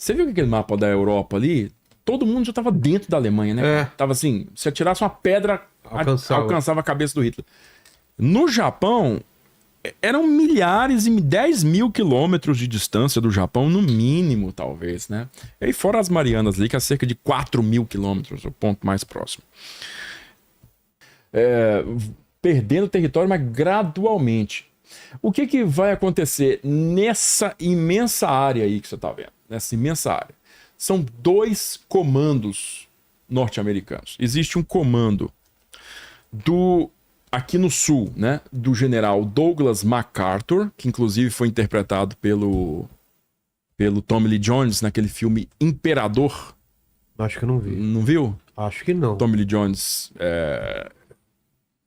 Você viu que aquele mapa da Europa ali? Todo mundo já tava dentro da Alemanha, né? Tava assim, se atirasse uma pedra, alcançava a cabeça do Hitler. No Japão, eram milhares e 10 mil quilômetros de distância do Japão, no mínimo, talvez, né? E aí fora as Marianas ali, que é cerca de 4 mil quilômetros, o ponto mais próximo. Perdendo território, mas gradualmente. O que vai acontecer nessa imensa área aí que você está vendo? Nessa imensa área. São 2 comandos norte-americanos. Existe um comando aqui no sul, né? Do general Douglas MacArthur, que inclusive foi interpretado pelo Tommy Lee Jones naquele filme Imperador. Acho que eu não vi. Não viu? Acho que não. Tommy Lee Jones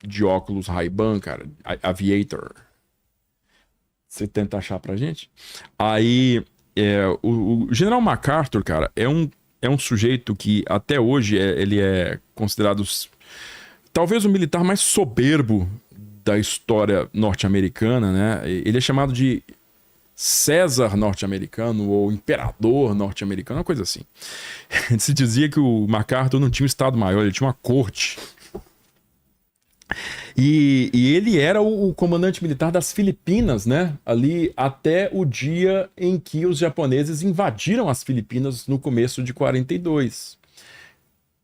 de óculos Ray-Ban, cara. Aviator. Você tenta achar pra gente? Aí, o General MacArthur, cara, é um sujeito que até hoje ele é considerado talvez o militar mais soberbo da história norte-americana, né? Ele é chamado de César norte-americano ou Imperador norte-americano, uma coisa assim. Se dizia que o MacArthur não tinha um estado-maior, ele tinha uma corte. E ele era o comandante militar das Filipinas, né? Ali até o dia em que os japoneses invadiram as Filipinas no começo de 42.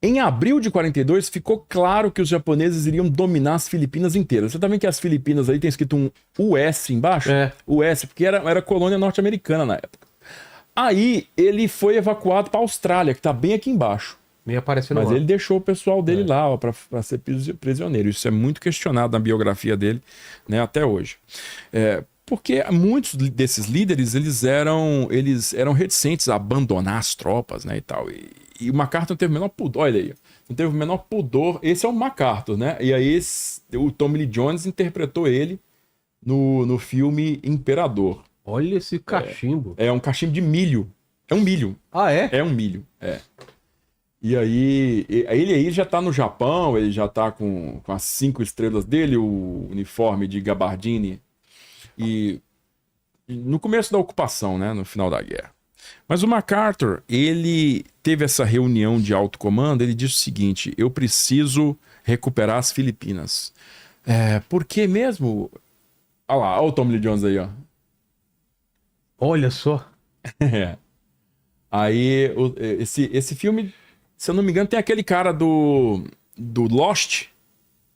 Em abril de 42, ficou claro que os japoneses iriam dominar as Filipinas inteiras. Você tá vendo que as Filipinas aí tem escrito um US embaixo? US, porque era colônia norte-americana na época. Aí ele foi evacuado para a Austrália, que tá bem aqui embaixo. Mas ele deixou o pessoal dele lá para ser prisioneiro. Isso é muito questionado na biografia dele, né, até hoje. Porque muitos desses líderes eles eram reticentes a abandonar as tropas, né, e tal. E o MacArthur não teve o menor pudor, olha aí, não teve o menor pudor. Esse é o MacArthur, né? E aí o Tommy Lee Jones interpretou ele no filme Imperador. Olha esse cachimbo. É um cachimbo de milho. É um milho. Ah, é? É um milho, E aí ele já tá no Japão, ele já tá com as 5 estrelas dele, o uniforme de gabardine. E no começo da ocupação, né, no final da guerra. Mas o MacArthur, ele teve essa reunião de alto comando, ele disse o seguinte: eu preciso recuperar as Filipinas. Por que mesmo? Olha lá, olha o Tommy Lee Jones aí, ó. Olha só. Aí esse filme, se eu não me engano, tem aquele cara do Lost,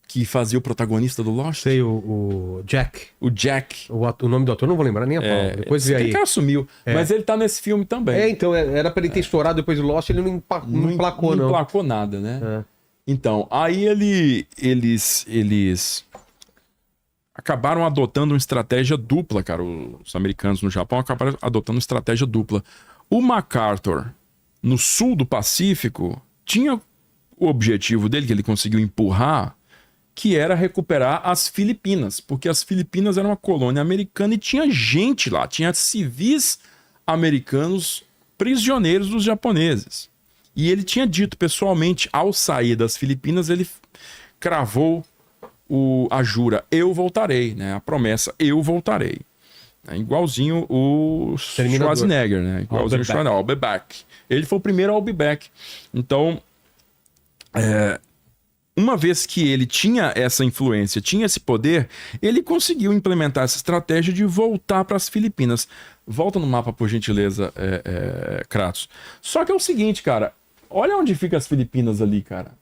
que fazia o protagonista do Lost. Sei, o Jack. O Jack. O nome do ator não vou lembrar nem a pau. Depois vê aí. O cara sumiu. Mas ele tá nesse filme também. Então, era pra ele ter estourado depois do Lost, ele não emplacou, não. Não emplacou nada, né? Então, aí eles acabaram adotando uma estratégia dupla, cara. Os americanos no Japão acabaram adotando uma estratégia dupla. O MacArthur, no sul do Pacífico, tinha o objetivo dele, que ele conseguiu empurrar, que era recuperar as Filipinas, porque as Filipinas eram uma colônia americana e tinha gente lá, tinha civis americanos prisioneiros dos japoneses. E ele tinha dito pessoalmente, ao sair das Filipinas, ele cravou a jura, eu voltarei, né? A promessa, eu voltarei. Igualzinho o Schwarzenegger, né? Igualzinho o Schwarzenegger, I'll be back. Ele foi o primeiro I'll be back. Então, uma vez que ele tinha essa influência, tinha esse poder, ele conseguiu implementar essa estratégia de voltar para as Filipinas. Volta no mapa, por gentileza, Kratos. Só que é o seguinte, cara, olha onde fica as Filipinas ali, cara.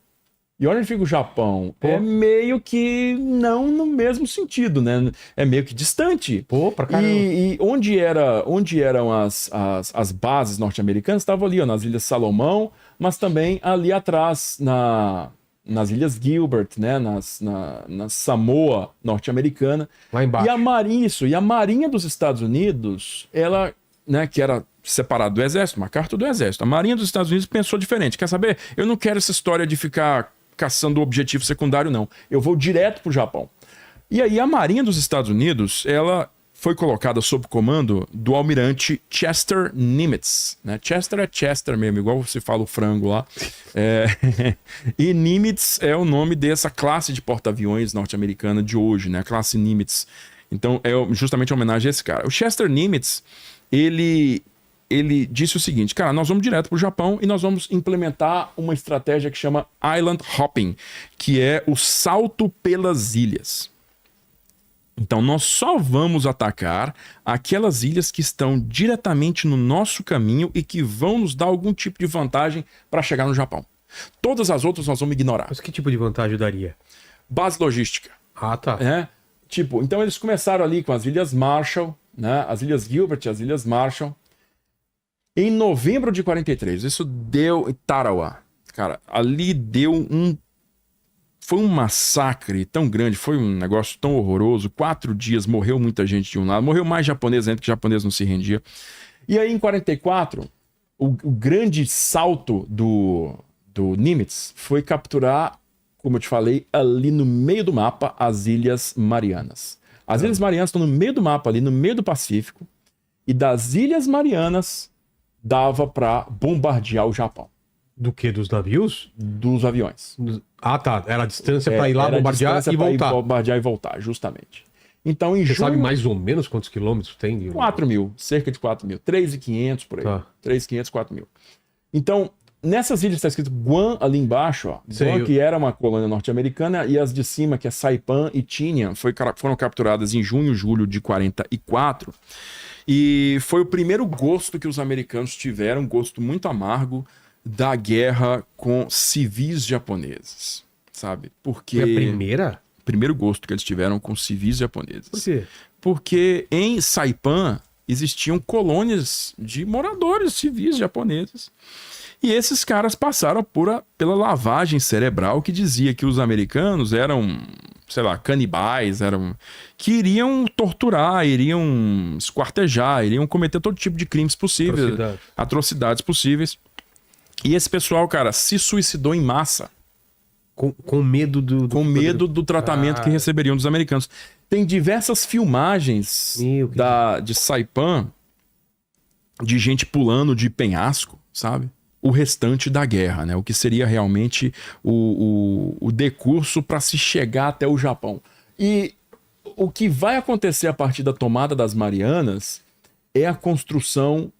E onde fica o Japão? É meio que não no mesmo sentido, né? É meio que distante. Pra caramba. E onde eram as bases norte-americanas, estavam ali, ó, nas Ilhas Salomão, mas também ali atrás, nas Ilhas Gilbert, né? Na Samoa norte-americana. Lá embaixo. E a Marinha dos Estados Unidos, ela, né, que era separada do Exército, MacArthur do Exército. A Marinha dos Estados Unidos pensou diferente. Quer saber? Eu não quero essa história de ficar caçando o objetivo secundário, não. Eu vou direto pro Japão. E aí a Marinha dos Estados Unidos, ela foi colocada sob comando do almirante Chester Nimitz, né? Chester é Chester mesmo, igual você fala o frango lá. E Nimitz é o nome dessa classe de porta-aviões norte-americana de hoje, né? A classe Nimitz. Então é justamente uma homenagem a esse cara. O Chester Nimitz, ele ele disse o seguinte, cara, nós vamos direto para o Japão e nós vamos implementar uma estratégia que chama Island Hopping, que é o salto pelas ilhas. Então, nós só vamos atacar aquelas ilhas que estão diretamente no nosso caminho e que vão nos dar algum tipo de vantagem para chegar no Japão. Todas as outras nós vamos ignorar. Mas que tipo de vantagem daria? Base logística. Ah, tá. Tipo, então eles começaram ali com as Ilhas Marshall, né? As Ilhas Gilbert e as Ilhas Marshall. Em novembro de 43, isso deu em Tarawa. Cara, ali deu um... Foi um massacre tão grande, foi um negócio tão horroroso. 4 dias, morreu muita gente de um lado. Morreu mais japonês ainda, que japonês não se rendia. E aí, em 44, o grande salto do Nimitz foi capturar, como eu te falei, ali no meio do mapa, as Ilhas Marianas. As Ilhas Marianas estão no meio do mapa, ali no meio do Pacífico. E das Ilhas Marianas, dava para bombardear o Japão. Do que? Dos navios? Dos aviões. Ah, tá. Era a distância para ir lá bombardear e voltar. Bombardear e voltar, justamente. Então, em Você junho... sabe mais ou menos quantos quilômetros tem? 4 mil, cerca de 4 mil. 3.500 por aí. Tá. 3.500, 4 mil. Então, nessas ilhas está escrito Guam ali embaixo, ó. Guam, que era uma colônia norte-americana, e as de cima, que é Saipan e Tinian, foram capturadas em junho e julho de 44. E foi o primeiro gosto que os americanos tiveram, um gosto muito amargo, da guerra com civis japoneses, sabe? Porque... Foi a primeira? Primeiro gosto que eles tiveram com civis japoneses. Por quê? Porque em Saipan existiam colônias de moradores civis japoneses. E esses caras passaram pela lavagem cerebral que dizia que os americanos eram, sei lá, canibais, que iriam torturar, iriam esquartejar, iriam cometer todo tipo de crimes possíveis, atrocidades possíveis. E esse pessoal, cara, se suicidou em massa. Com medo Com medo do tratamento que receberiam dos americanos. Tem diversas filmagens de Saipan de gente pulando de penhasco, sabe? O restante da guerra, né? O que seria realmente o decurso para se chegar até o Japão. E o que vai acontecer a partir da tomada das Marianas é a construção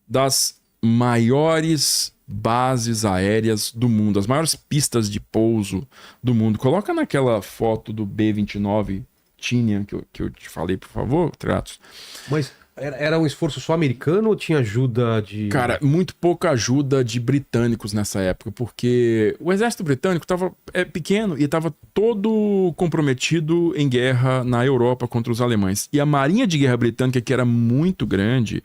das maiores bases aéreas do mundo, as maiores pistas de pouso do mundo. Coloca naquela foto do B-29 Tinian que eu te falei, por favor, Tratos. Mas era um esforço só americano ou tinha ajuda de... Cara, muito pouca ajuda de britânicos nessa época, porque o exército britânico estava pequeno e estava todo comprometido em guerra na Europa contra os alemães. E a marinha de guerra britânica, que era muito grande,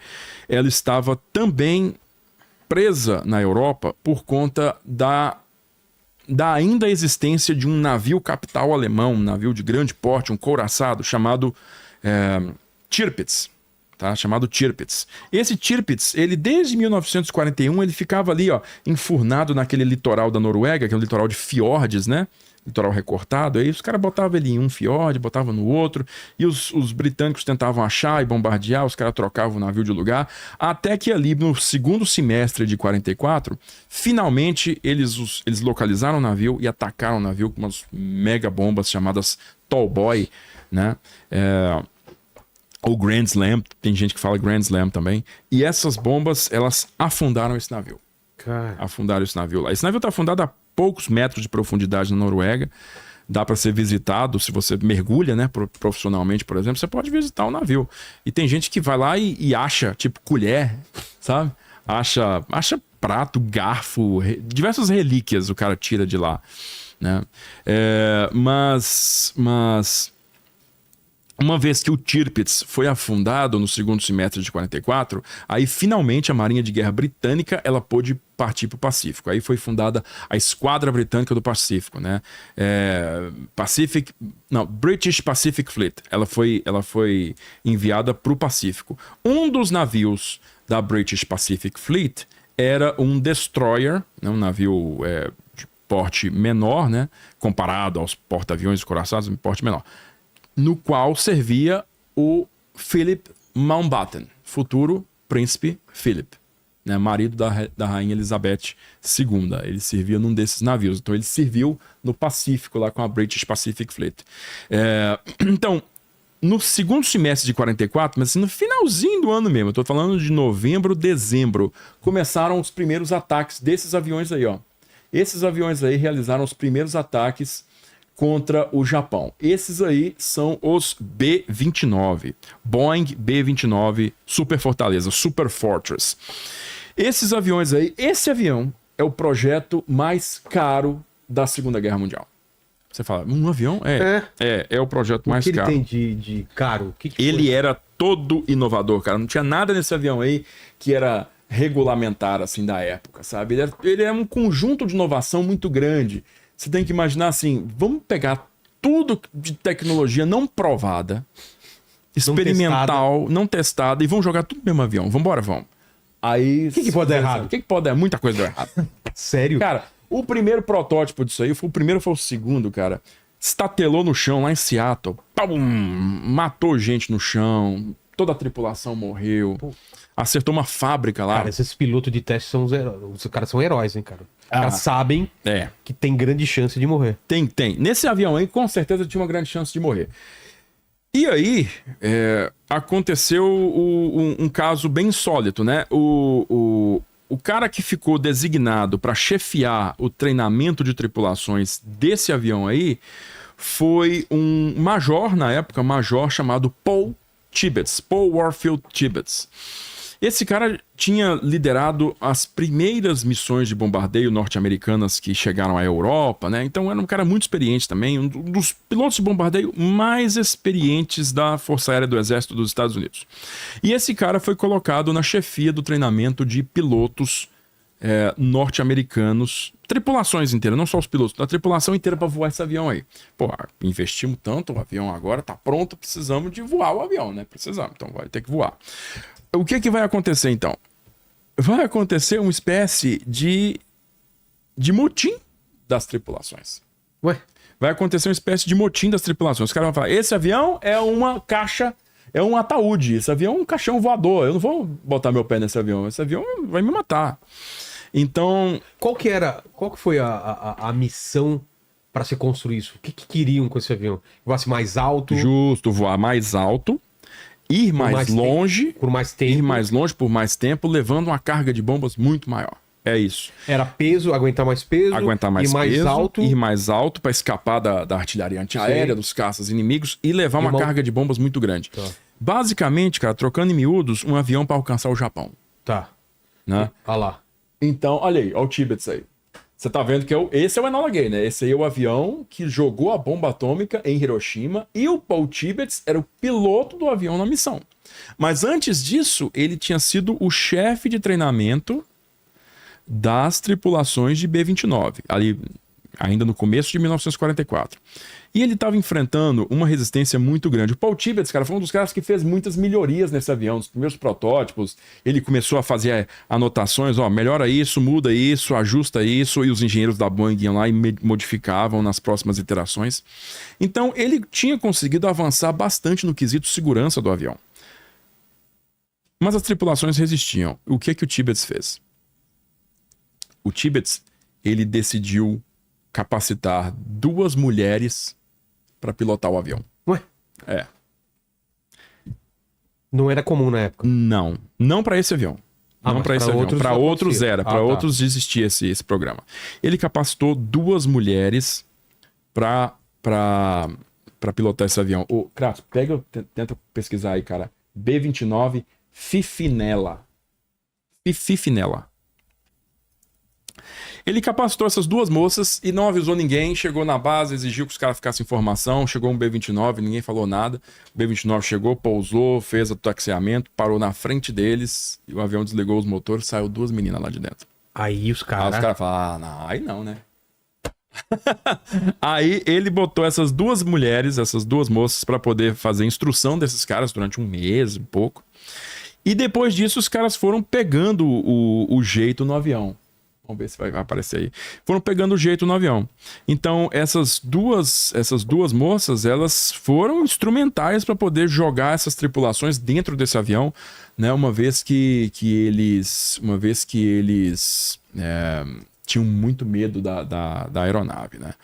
ela estava também presa na Europa por conta da ainda existência de um navio capital alemão, um navio de grande porte, um couraçado, chamado Tirpitz. Tá? Chamado Tirpitz. Esse Tirpitz, ele desde 1941, ele ficava ali, ó, enfurnado naquele litoral da Noruega, que é um litoral de fiordes, né? Litoral recortado. Aí os caras botavam ele em um fiord, botavam no outro, e os britânicos tentavam achar e bombardear, os caras trocavam o navio de lugar, até que ali no segundo semestre de 44, finalmente eles localizaram o navio e atacaram o navio com umas mega bombas chamadas Tallboy, né? Ou Grand Slam, tem gente que fala Grand Slam também. E essas bombas, elas afundaram esse navio. Afundaram esse navio lá. Esse navio está afundado a poucos metros de profundidade na Noruega. Dá para ser visitado, se você mergulha, né, profissionalmente, por exemplo, você pode visitar o navio. E tem gente que vai lá e acha, tipo, colher, sabe? Acha prato, garfo, diversas relíquias o cara tira de lá, né? Mas uma vez que o Tirpitz foi afundado no segundo semestre de 44, aí finalmente a Marinha de Guerra Britânica ela pôde partir para o Pacífico. Aí foi fundada a Esquadra Britânica do Pacífico, né? British Pacific Fleet. Ela foi enviada para o Pacífico. Um dos navios da British Pacific Fleet era um destroyer, né? Um navio de porte menor, né? Comparado aos porta-aviões couraçados, um porte menor, no qual servia o Philip Mountbatten, futuro príncipe Philip, né, marido da rainha Elizabeth II. Ele servia num desses navios. Então ele serviu no Pacífico lá com a British Pacific Fleet. Então, no segundo semestre de 44, mas assim, no finalzinho do ano mesmo, eu tô falando de novembro, dezembro, começaram os primeiros ataques desses aviões aí, ó. Esses aviões aí realizaram os primeiros ataques contra o Japão. Esses aí são os B-29. Boeing B-29 Super Fortaleza, Super Fortress. Esses aviões aí, esse avião é o projeto mais caro da Segunda Guerra Mundial. Você fala, um avião? É o projeto mais caro. O que ele tem de caro? Ele era todo inovador, cara. Não tinha nada nesse avião aí que era regulamentar, assim, da época, sabe? Ele é um conjunto de inovação muito grande. Você tem que imaginar assim, vamos pegar tudo de tecnologia não provada, experimental, não testada, e vamos jogar tudo no mesmo avião. Vambora, vamos. Aí... O que pode dar errado? O que pode dar? Muita coisa deu errado. Sério? Cara, o primeiro protótipo disso aí, foi o segundo, cara. Estatelou no chão lá em Seattle. Pum, matou gente no chão. Toda a tripulação morreu. Pô. Acertou uma fábrica lá. Cara, esses pilotos de teste são os heróis. Os caras são heróis, hein, cara? Os caras sabem que tem grande chance de morrer. Tem. Nesse avião aí, com certeza, tinha uma grande chance de morrer. E aí, aconteceu um caso bem insólito, né? O cara que ficou designado para chefiar o treinamento de tripulações desse avião aí foi um major, na época, chamado Paul Warfield Tibbets. Esse cara tinha liderado as primeiras missões de bombardeio norte-americanas que chegaram à Europa, né? Então era um cara muito experiente também, um dos pilotos de bombardeio mais experientes da Força Aérea do Exército dos Estados Unidos. E esse cara foi colocado na chefia do treinamento de pilotos norte-americanos, tripulações inteiras, não só os pilotos, da tripulação inteira para voar esse avião aí. Pô, investimos tanto, o avião agora tá pronto, precisamos de voar o avião, né? Precisamos, então vai ter que voar. O que vai acontecer, então? Vai acontecer uma espécie de motim das tripulações. Ué? Vai acontecer uma espécie de motim das tripulações. Os caras vão falar, esse avião é uma caixa, é um ataúde, esse avião é um caixão voador, eu não vou botar meu pé nesse avião, esse avião vai me matar. Então... Qual que foi a missão para se construir isso? O que queriam com esse avião? Voasse mais alto? Justo, voar mais alto. Ir mais longe, por mais tempo. Ir mais longe por mais tempo, levando uma carga de bombas muito maior. É isso. Era peso, aguentar mais peso. Aguentar mais peso, alto. Ir mais alto para escapar da artilharia antiaérea, dos caças inimigos e levar uma carga de bombas muito grande. Tá. Basicamente, cara, trocando em miúdos, um avião para alcançar o Japão. Tá. Né? Olha lá. Então, olha aí, olha o Tibbets aí. Você tá vendo que esse é o Enola Gay, né? Esse aí é o avião que jogou a bomba atômica em Hiroshima e o Paul Tibbets era o piloto do avião na missão. Mas antes disso, ele tinha sido o chefe de treinamento das tripulações de B-29, ali ainda no começo de 1944. E ele estava enfrentando uma resistência muito grande. O Paul Tibbets, cara, foi um dos caras que fez muitas melhorias nesse avião, nos primeiros protótipos. Ele começou a fazer anotações, melhora isso, muda isso, ajusta isso, e os engenheiros da Boeing iam lá e modificavam nas próximas iterações. Então, ele tinha conseguido avançar bastante no quesito segurança do avião. Mas as tripulações resistiam. O que o Tibbets fez? O Tibbets, ele decidiu capacitar 2 mulheres para pilotar o avião. Ué? É. Não era comum na época? Não para esse avião. Não para esse avião. Para outros era. Para outros existia esse programa. Ele capacitou 2 mulheres para pilotar esse avião. Ô, Kratos, tenta pesquisar aí, cara. B-29 Fifinella. Fifinella. Ele capacitou essas 2 moças e não avisou ninguém, chegou na base, exigiu que os caras ficassem informação, chegou um B-29, ninguém falou nada. O B-29 chegou, pousou, fez o taxiamento, parou na frente deles, e o avião desligou os motores, saiu 2 meninas lá de dentro. Aí os caras... Aí os caras falaram, não, aí não, né? Aí ele botou essas 2 mulheres, essas 2 moças, para poder fazer instrução desses caras durante um mês, um pouco. E depois disso os caras foram pegando o jeito no avião. Vamos ver se vai aparecer aí. Foram pegando o jeito no avião. Então, essas duas moças, elas foram instrumentais para poder jogar essas tripulações dentro desse avião, né? Uma vez que eles tinham muito medo da aeronave, né?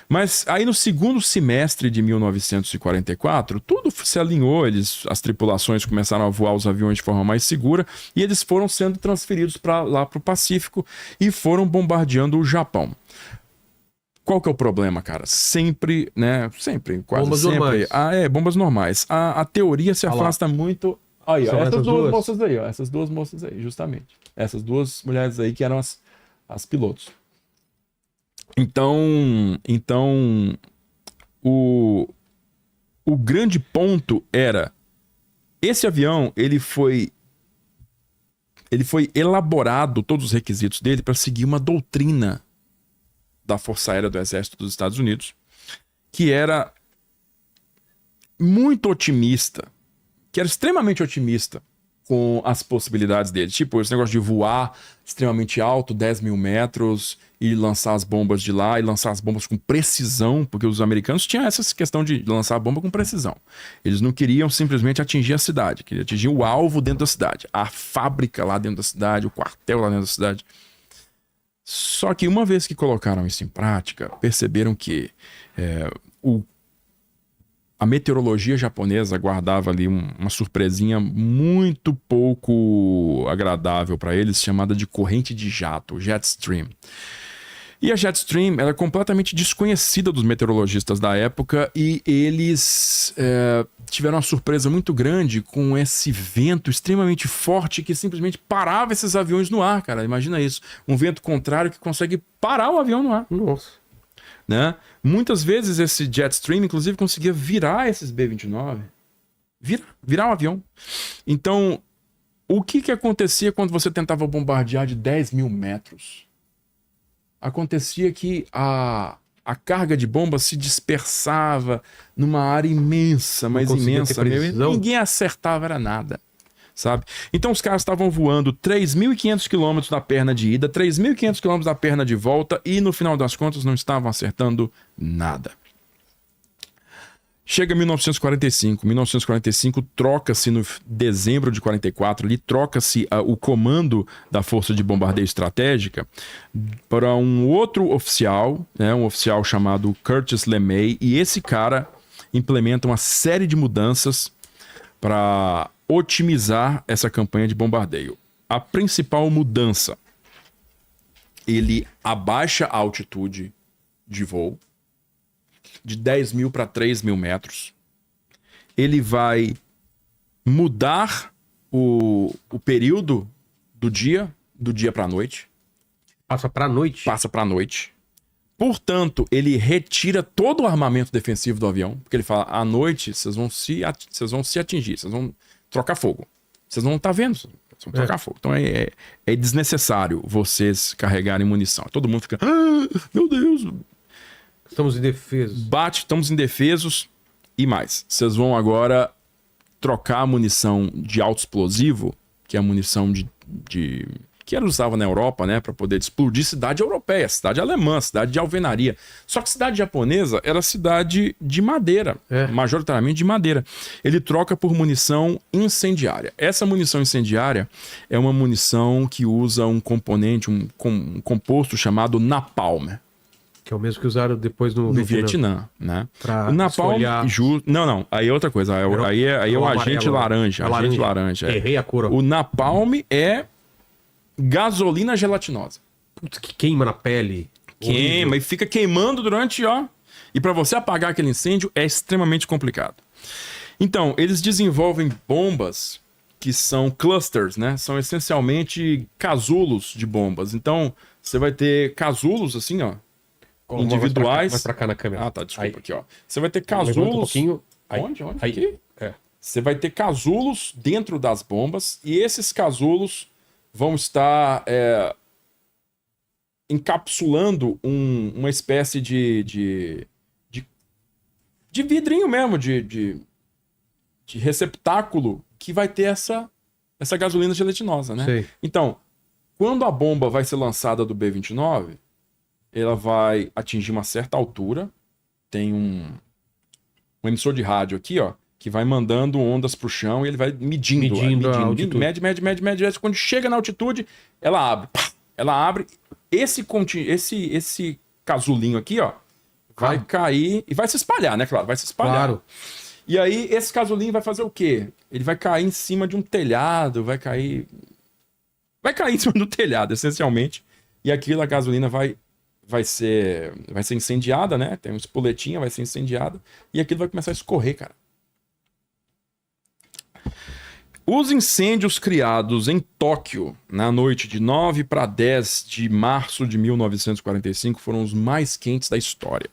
Mas aí no segundo semestre de 1944, tudo se alinhou, as tripulações começaram a voar os aviões de forma mais segura e eles foram sendo transferidos lá para o Pacífico e foram bombardeando o Japão. Qual que é o problema, cara? Sempre, né? Sempre, quase bombas sempre. Normais. Bombas normais. A teoria se afasta muito. Aí, ó, São essas essas duas duas? moças aí, ó. Essas duas moças aí, justamente. Essas duas mulheres aí que eram as pilotos. Então o grande ponto era esse avião, ele foi elaborado, todos os requisitos dele, para seguir uma doutrina da Força Aérea do Exército dos Estados Unidos, que era muito otimista, que era extremamente otimista com as possibilidades dele. Tipo, esse negócio de voar extremamente alto, 10 mil metros, e lançar as bombas de lá, e lançar as bombas com precisão, porque os americanos tinham essa questão de lançar a bomba com precisão. Eles não queriam simplesmente atingir a cidade, queriam atingir o alvo dentro da cidade, a fábrica lá dentro da cidade, o quartel lá dentro da cidade. Só que uma vez que colocaram isso em prática, perceberam que a meteorologia japonesa guardava ali uma surpresinha muito pouco agradável para eles, chamada de corrente de jato, jet stream. E a jet stream era completamente desconhecida dos meteorologistas da época e eles tiveram uma surpresa muito grande com esse vento extremamente forte que simplesmente parava esses aviões no ar, cara. Imagina isso. Um vento contrário que consegue parar o avião no ar. Nossa. Né? Muitas vezes esse jet stream, inclusive, conseguia virar esses B-29. Virar o avião. Então, o que acontecia quando você tentava bombardear de 10 mil metros? Acontecia que a carga de bomba se dispersava numa área imensa, mas imensa. Ninguém acertava, era nada. Sabe? Então os caras estavam voando 3.500 km na perna de ida, 3.500 km na perna de volta e no final das contas não estavam acertando nada. Chega 1945. 1945 troca-se no dezembro de 44, ali troca-se o comando da Força de Bombardeio Estratégica para um outro oficial, né, um oficial chamado Curtis LeMay, e esse cara implementa uma série de mudanças para otimizar essa campanha de bombardeio. A principal mudança, ele abaixa a altitude de voo de 10 mil para 3 mil metros. Ele vai mudar o período do dia para a noite. Passa para a noite? Passa para a noite. Portanto, ele retira todo o armamento defensivo do avião, porque ele fala, à noite vocês vão se atingir, vocês vão trocar fogo. Vocês não estão vendo, vocês vão trocar fogo. Então é desnecessário vocês carregarem munição. Todo mundo fica, meu Deus. Estamos indefesos. Estamos indefesos e mais. Vocês vão agora trocar a munição de alto explosivo, que é a munição que era usava na Europa, né, para poder explodir cidade europeia, cidade alemã, cidade de alvenaria. Só que cidade japonesa era cidade de madeira, majoritariamente de madeira. Ele troca por munição incendiária. Essa munição incendiária é uma munição que usa um componente, um composto chamado napalm. Que é o mesmo que usaram depois no Vietnã, né? Pra o napalm, esfoliar... Não, aí é outra coisa. Aí é o agente laranja. Agente laranja. Errei a cor. O napalm é gasolina gelatinosa. Putz, que queima na pele. Queima e fica queimando durante, E para você apagar aquele incêndio é extremamente complicado. Então, eles desenvolvem bombas que são clusters, né? São essencialmente casulos de bombas. Então, você vai ter casulos assim, individuais. Mais pra cá na câmera. Ah, tá, desculpa. Aí. Aqui, Você vai ter casulos. Um pouquinho. Onde? Aí. Aqui? Você vai ter casulos dentro das bombas e esses casulos vão estar encapsulando uma espécie de vidrinho mesmo, de receptáculo que vai ter essa gasolina gelatinosa, né? Sei. Então, quando a bomba vai ser lançada do B-29, ela vai atingir uma certa altura, tem um emissor de rádio aqui, que vai mandando ondas pro chão e ele vai medindo a altitude. mede. Quando chega na altitude, ela abre. Ela abre, esse casulinho aqui, ó, vai cair e vai se espalhar, né? Claro, vai se espalhar. Claro. E aí, esse casulinho vai fazer o quê? Ele vai cair em cima de um telhado, vai cair em cima do telhado, essencialmente. E aquilo, a gasolina vai ser incendiada, né? Tem uma espoletinha, vai ser incendiada. E aquilo vai começar a escorrer, cara. Os incêndios criados em Tóquio na noite de 9 para 10 de março de 1945 foram os mais quentes da história.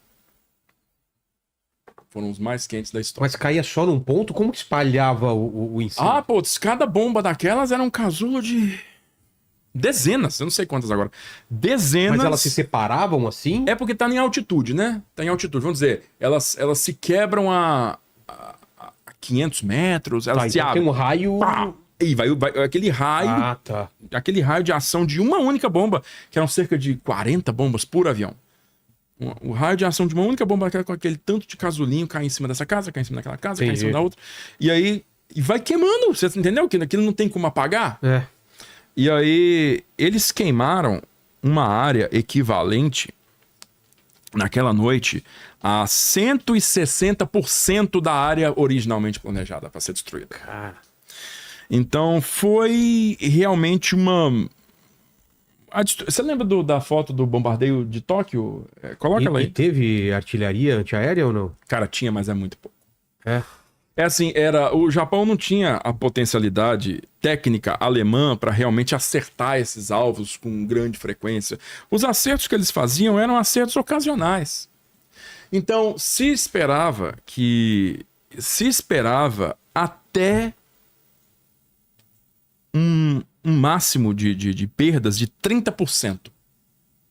Mas caía só num ponto? Como que espalhava o incêndio? Ah, pô, cada bomba daquelas era um casulo de dezenas, eu não sei quantas agora. Dezenas. Mas elas se separavam assim? É porque tá em altitude, né? Tá em altitude. Vamos dizer, elas se quebram a 500 metros, elas se então abrem. tem um raio... Pá! E vai aquele raio, Ah, tá. aquele raio de ação de uma única bomba, que eram cerca de 40 bombas por avião. O raio de ação de uma única bomba com aquele tanto de casulinho cai em cima dessa casa, cai em cima daquela casa, cai em cima da outra. E aí vai queimando, você entendeu? Que aquilo não tem como apagar. É. E aí eles queimaram uma área equivalente naquela noite a 160% da área originalmente planejada para ser destruída. Cara. Então foi realmente uma... Você lembra da foto do bombardeio de Tóquio? Coloca ela E aí. teve artilharia antiaérea ou não? Cara, tinha, mas é muito pouco. É. É assim, o Japão não tinha a potencialidade técnica alemã para realmente acertar esses alvos com grande frequência. Os acertos que eles faziam eram acertos ocasionais. Então, se esperava até um máximo de perdas de 30%.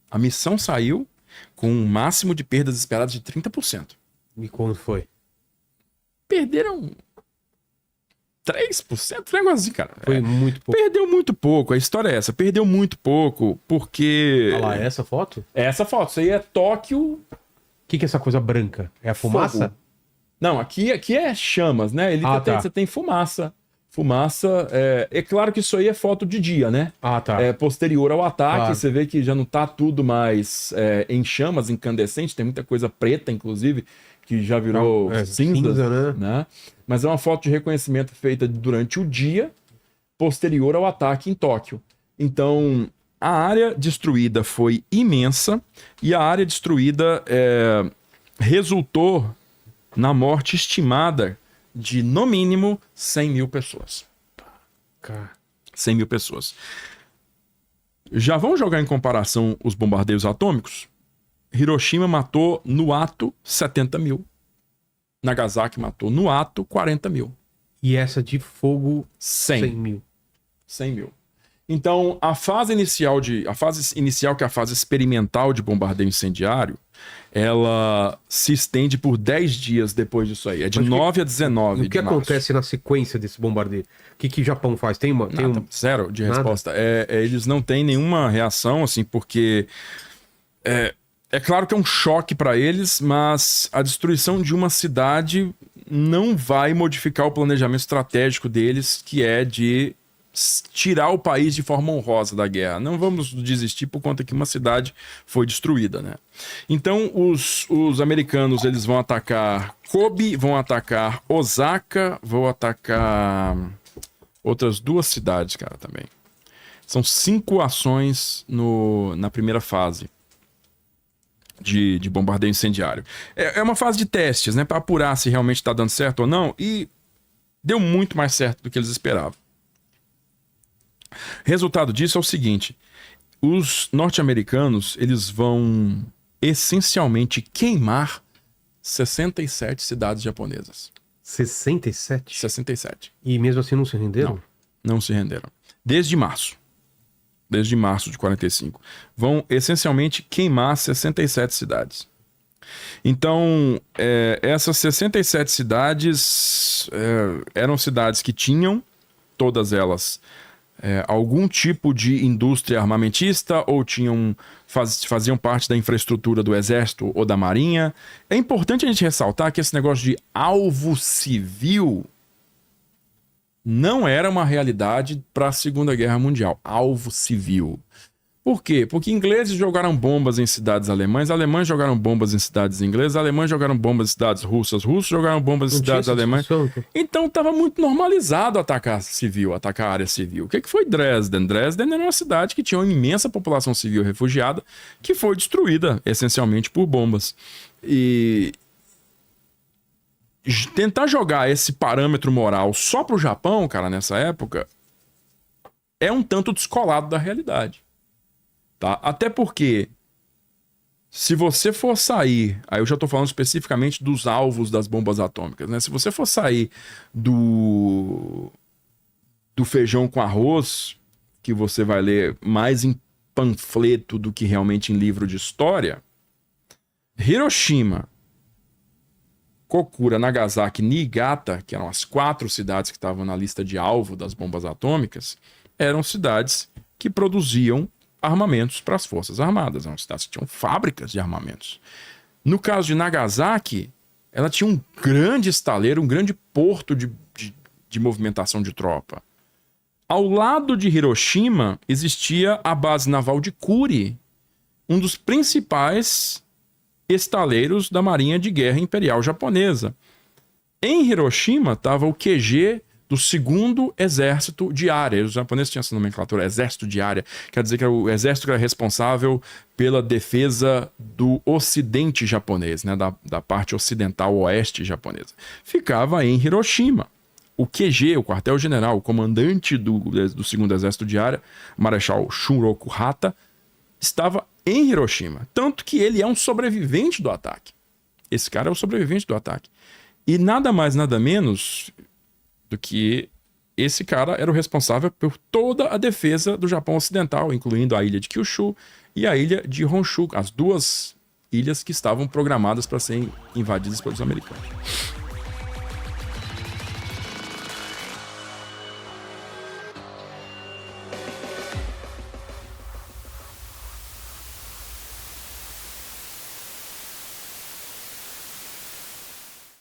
A missão saiu com um máximo de perdas esperadas de 30%. E como foi? Perderam 3%, um negócio assim, cara. Foi muito pouco. Perdeu muito pouco, a história é essa. Perdeu muito pouco, porque... Olha lá, essa foto? Essa foto, isso aí é Tóquio... O que é essa coisa branca? É a fumaça? Fogo. Não, aqui é chamas, né? Você tem fumaça. Fumaça, é claro que isso aí é foto de dia, né? Ah, tá. É posterior ao ataque, Claro. você vê que já não tá tudo mais em chamas, incandescente, tem muita coisa preta, inclusive, que já virou cinza, né? Mas é uma foto de reconhecimento feita durante o dia, posterior ao ataque em Tóquio. Então, a área destruída foi imensa e a área destruída resultou na morte estimada de, no mínimo, 100 mil pessoas. Cara. 100 mil pessoas. Já vamos jogar em comparação os bombardeios atômicos? Hiroshima matou no ato 70 mil. Nagasaki matou no ato 40 mil. E essa de fogo, 100 mil. 100 mil. Então, a fase inicial, que é a fase experimental de bombardeio incendiário, ela se estende por 10 dias depois disso aí. É de 9 a 19 O que acontece na sequência desse bombardeio? O que o Japão faz? Zero de resposta. Eles não têm nenhuma reação, assim, porque... É claro que é um choque para eles, mas a destruição de uma cidade não vai modificar o planejamento estratégico deles, que é de tirar o país de forma honrosa da guerra. Não vamos desistir por conta que uma cidade foi destruída, né? Então, os americanos, eles vão atacar Kobe, vão atacar Osaka, vão atacar outras 2 cidades, cara, também. São 5 ações na primeira fase de bombardeio incendiário. É uma fase de testes, né? Para apurar se realmente está dando certo ou não. E deu muito mais certo do que eles esperavam. Resultado disso é o seguinte: os norte-americanos, eles vão essencialmente queimar 67 cidades japonesas. 67? 67. E mesmo assim não se renderam? Não se renderam. Desde março de 45. Vão essencialmente queimar 67 cidades. Então, essas 67 cidades eram cidades que tinham, todas elas, algum tipo de indústria armamentista ou faziam parte da infraestrutura do exército ou da marinha. É importante a gente ressaltar que esse negócio de alvo civil não era uma realidade para a Segunda Guerra Mundial. Alvo civil. Por quê? Porque ingleses jogaram bombas em cidades alemães, alemães jogaram bombas em cidades inglesas, alemães jogaram bombas em cidades russas, russos jogaram bombas em cidades alemãs. Então estava muito normalizado atacar civil, atacar área civil. O que foi Dresden? Dresden era uma cidade que tinha uma imensa população civil refugiada que foi destruída essencialmente por bombas. E tentar jogar esse parâmetro moral só pro Japão, cara, nessa época, é um tanto descolado da realidade. Tá? Até porque, se você for sair, aí eu já tô falando especificamente dos alvos das bombas atômicas, né? Se você for sair do feijão com arroz, que você vai ler mais em panfleto do que realmente em livro de história, Hiroshima, Kokura, Nagasaki e Niigata, que eram as 4 cidades que estavam na lista de alvo das bombas atômicas, eram cidades que produziam armamentos para as Forças Armadas. Eram cidades que tinham fábricas de armamentos. No caso de Nagasaki, ela tinha um grande estaleiro, um grande porto de movimentação de tropa. Ao lado de Hiroshima, existia a base naval de Kuri, um dos principais estaleiros da Marinha de Guerra Imperial Japonesa. Em Hiroshima estava o QG do 2º Exército de Área. Os japoneses tinham essa nomenclatura, Exército de Área. Quer dizer que era o exército que era responsável pela defesa do ocidente japonês, né? da parte ocidental oeste japonesa. Ficava em Hiroshima. O QG, o quartel-general, o comandante do 2º Exército de Área, Marechal Shunroku Hata, estava em Hiroshima. Tanto que ele é um sobrevivente do ataque. Esse cara é o sobrevivente do ataque. E nada mais, nada menos do que esse cara era o responsável por toda a defesa do Japão Ocidental, incluindo a ilha de Kyushu e a ilha de Honshu, as 2 ilhas que estavam programadas para serem invadidas pelos americanos.